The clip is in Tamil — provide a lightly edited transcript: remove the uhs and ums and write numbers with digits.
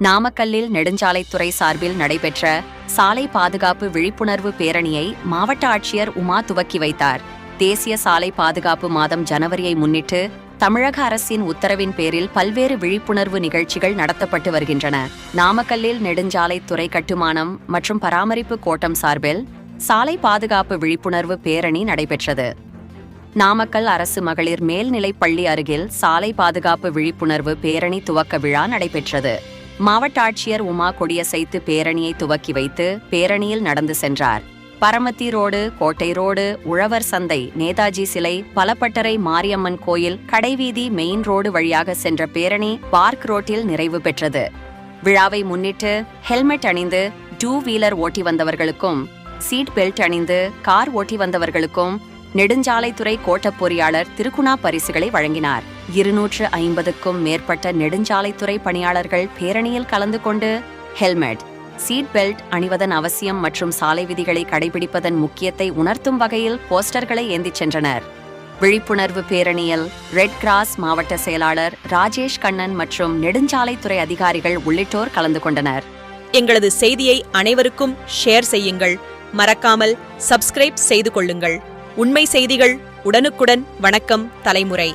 நாமக்கல்லில் நெடுஞ்சாலைத்துறை சார்பில் நடைபெற்ற சாலை பாதுகாப்பு விழிப்புணர்வு பேரணியை மாவட்ட ஆட்சியர் உமா துவக்கி வைத்தார். தேசிய சாலை பாதுகாப்பு மாதம் ஜனவரியை முன்னிட்டு தமிழக அரசின் உத்தரவின் பேரில் பல்வேறு விழிப்புணர்வு நிகழ்ச்சிகள் நடத்தப்பட்டு வருகின்றன. நாமக்கல்லில் நெடுஞ்சாலைத்துறை கட்டுமானம் மற்றும் பராமரிப்பு கோட்டம் சார்பில் சாலை பாதுகாப்பு விழிப்புணர்வு பேரணி நடைபெற்றது. நாமக்கல் அரசு மகளிர் மேல்நிலைப் பள்ளி அருகில் சாலை பாதுகாப்பு விழிப்புணர்வு பேரணி துவக்க விழா நடைபெற்றது. மாவட்ட ஆட்சியர் உமா கொடியசைத்து பேரணியை துவக்கி வைத்து பேரணியில் நடந்து சென்றார். பரமத்தி ரோடு, கோட்டை ரோடு, உழவர் சந்தை, நேதாஜி சிலை, பலப்பட்டறை மாரியம்மன் கோயில், கடைவீதி, மெயின் ரோடு வழியாக சென்ற பேரணி பார்க் ரோட்டில் நிறைவு பெற்றது. விழாவை முன்னிட்டு ஹெல்மெட் அணிந்து டூ வீலர் ஓட்டி வந்தவர்களுக்கும், சீட் பெல்ட் அணிந்து கார் ஓட்டி வந்தவர்களுக்கும் நெடுஞ்சாலைத்துறை கோட்ட பொறியாளர் திருக்குணா பரிசுகளை வழங்கினார். 250க்கும் மேற்பட்ட நெடுஞ்சாலைத்துறை பணியாளர்கள் பேரணியில் கலந்து கொண்டு ஹெல்மெட், சீட் பெல்ட் அணிவதன் அவசியம் மற்றும் சாலை விதிகளை கடைபிடிப்பதன் முக்கியத்தை உணர்த்தும் வகையில் போஸ்டர்களை ஏந்திச் சென்றனர். விழிப்புணர்வு பேரணியில் ரெட் கிராஸ் மாவட்ட செயலாளர் ராஜேஷ் கண்ணன் மற்றும் நெடுஞ்சாலைத்துறை அதிகாரிகள் உள்ளிட்டோர் கலந்து கொண்டனர். எங்களது செய்தியை அனைவருக்கும் ஷேர் செய்யுங்கள். மறக்காமல் சப்ஸ்கிரைப் செய்து கொள்ளுங்கள். உண்மை செய்திகள் உடனுக்குடன். வணக்கம் தலைமுறை.